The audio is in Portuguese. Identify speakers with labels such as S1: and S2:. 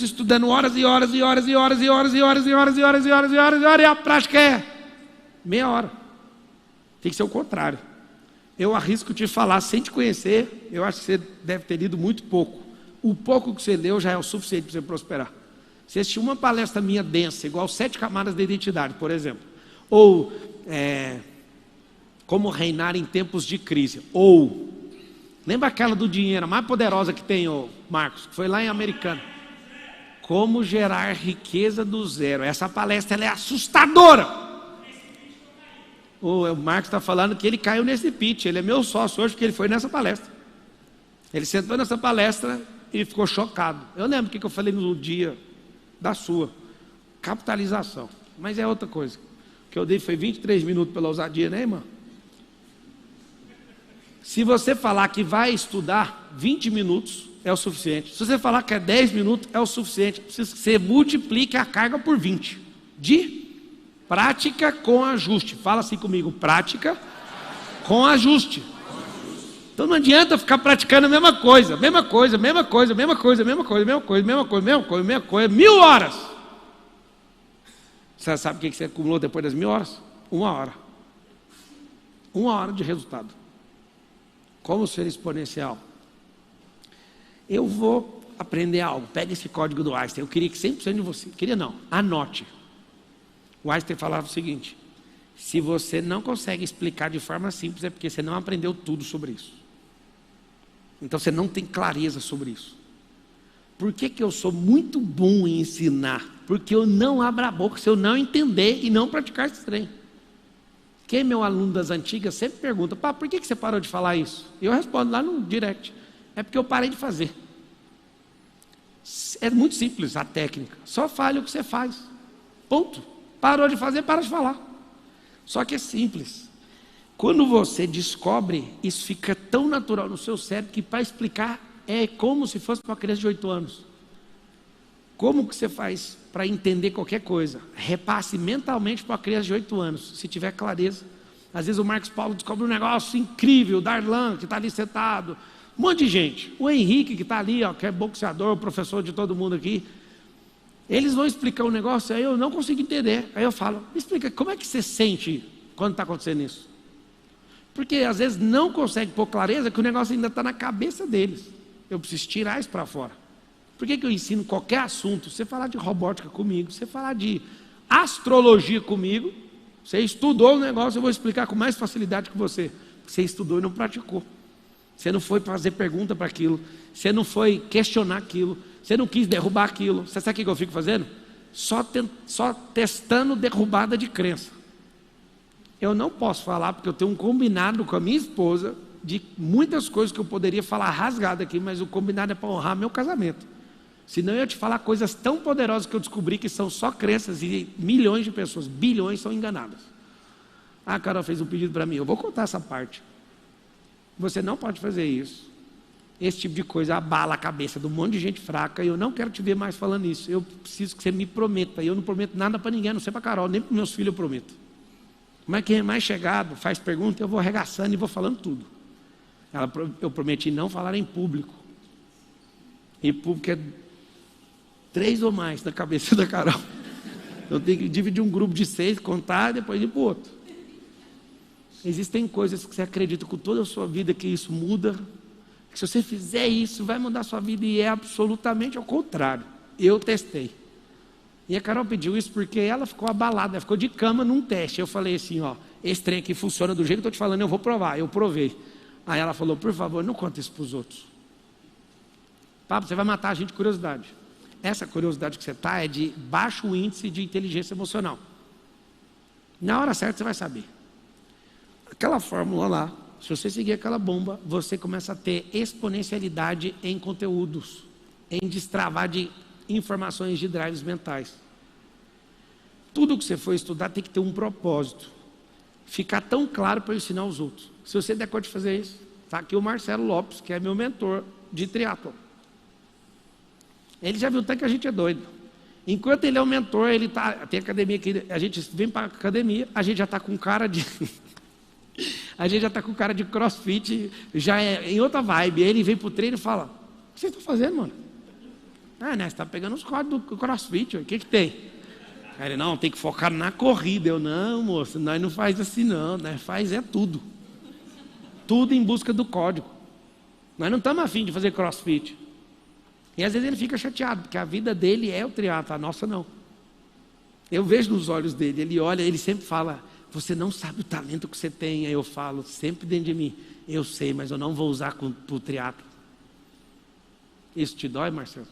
S1: pessoas estudando horas e horas e horas e horas e horas e horas e horas e horas e horas e horas e horas, e a prática é meia hora. Tem que ser o contrário. Eu arrisco te falar, sem te conhecer, eu acho que você deve ter lido muito pouco. O pouco que você leu já é o suficiente para você prosperar. Se assistir uma palestra minha densa, igual 7 camadas da identidade, por exemplo, ou como reinar em tempos de crise, ou lembra aquela do dinheiro, a mais poderosa que tem, Marcos, que foi lá em Americana, como gerar riqueza do zero. Essa palestra ela é assustadora. O Marcos está falando que ele caiu nesse pitch, ele é meu sócio hoje porque ele foi nessa palestra. Ele sentou nessa palestra e ficou chocado. Eu lembro o que eu falei no dia da sua capitalização, mas é outra coisa. O que eu dei foi 23 minutos pela ousadia, né, irmã? Se você falar que vai estudar 20 minutos, é o suficiente. Se você falar que é 10 minutos, é o suficiente. Você multiplica a carga por 20. De prática com ajuste. Fala assim comigo, prática com ajuste. Então não adianta ficar praticando a mesma coisa, mesma coisa, mesma coisa, mesma coisa, mesma coisa, mesma coisa, mesma coisa, mesma coisa, mesma coisa, 1000 horas. Você sabe o que você acumulou depois das 1000 horas? 1 hora. 1 hora de resultado. Como ser exponencial? Eu vou aprender algo. Pega esse código do Einstein. Eu queria que 100% de você... Queria não, anote. O Einstein falava o seguinte: se você não consegue explicar de forma simples, é porque você não aprendeu tudo sobre isso. Então você não tem clareza sobre isso. Por que eu sou muito bom em ensinar? Porque eu não abro a boca se eu não entender e não praticar esse trem. Quem é meu aluno das antigas sempre pergunta: pá, por que você parou de falar isso? E eu respondo lá no direct: é porque eu parei de fazer. É muito simples a técnica. Só fale o que você faz. Ponto. Parou de fazer, para de falar. Só que é simples. Quando você descobre, isso fica tão natural no seu cérebro que para explicar é como se fosse para uma criança de 8 anos. Como que você faz para entender qualquer coisa? Repasse mentalmente para uma criança de 8 anos, se tiver clareza. Às vezes o Marcos Paulo descobre um negócio incrível, o Darlan que está ali sentado, um monte de gente. O Henrique que está ali, que é boxeador, professor de todo mundo aqui. Eles vão explicar um negócio, aí eu não consigo entender. Aí eu falo: me explica, como é que você sente quando está acontecendo isso? Porque às vezes não consegue pôr clareza que o negócio ainda está na cabeça deles. Eu preciso tirar isso para fora. Por que eu ensino qualquer assunto? Você falar de robótica comigo, você falar de astrologia comigo, você estudou o negócio, eu vou explicar com mais facilidade que você. Você estudou e não praticou. Você não foi fazer pergunta para aquilo, você não foi questionar aquilo, você não quis derrubar aquilo. Você sabe o que eu fico fazendo? Só testando derrubada de crença. Eu não posso falar porque eu tenho um combinado com a minha esposa de muitas coisas que eu poderia falar rasgado aqui, mas o combinado é para honrar meu casamento. Senão eu ia te falar coisas tão poderosas que eu descobri que são só crenças e milhões de pessoas, bilhões, são enganadas. A Carol fez um pedido para mim, eu vou contar essa parte. Você não pode fazer isso. Esse tipo de coisa abala a cabeça de um monte de gente fraca e eu não quero te ver mais falando isso. Eu preciso que você me prometa. E eu não prometo nada para ninguém, a não ser para a Carol, nem para meus filhos eu prometo. Mas quem é mais chegado, faz pergunta, eu vou arregaçando e vou falando tudo. Eu prometi não falar em público. E público é 3 ou mais na cabeça da Carol. Eu tenho que dividir um grupo de 6, contar e depois ir para o outro. Existem coisas que você acredita com toda a sua vida que isso muda. Que se você fizer isso, vai mudar a sua vida. E é absolutamente ao contrário. Eu testei. E a Carol pediu isso porque ela ficou abalada, ela ficou de cama num teste. Eu falei assim, esse trem aqui funciona do jeito que eu estou te falando, eu vou provar. Eu provei. Aí ela falou: por favor, não conta isso para os outros. Pablo, você vai matar a gente de curiosidade. Essa curiosidade que você está é de baixo índice de inteligência emocional. Na hora certa você vai saber. Aquela fórmula lá, se você seguir aquela bomba, você começa a ter exponencialidade em conteúdos, em destravar de informações de drives mentais. Tudo que você for estudar tem que ter um propósito. Ficar tão claro para eu ensinar aos outros. Se você der conta de fazer isso, está aqui o Marcelo Lopes, que é meu mentor de triatlon. Ele já viu tanto que a gente é doido. Enquanto ele é o mentor, ele tem academia aqui, a gente vem para a academia, a gente já está com cara de... a gente já está com cara de crossfit, já é em outra vibe. Aí ele vem para o treino e fala: o que vocês estão fazendo, mano? Né, você está pegando os códigos do CrossFit, o que tem? Aí ele, não, tem que focar na corrida. Eu, não, moço, nós não faz assim não, nós faz tudo. Tudo em busca do código. Nós não estamos afim de fazer CrossFit. E às vezes ele fica chateado, porque a vida dele é o triatlo, a nossa não. Eu vejo nos olhos dele, ele olha, ele sempre fala, você não sabe o talento que você tem. Aí eu falo, sempre dentro de mim, eu sei, mas eu não vou usar para o triatlo. Isso te dói, Marcelo?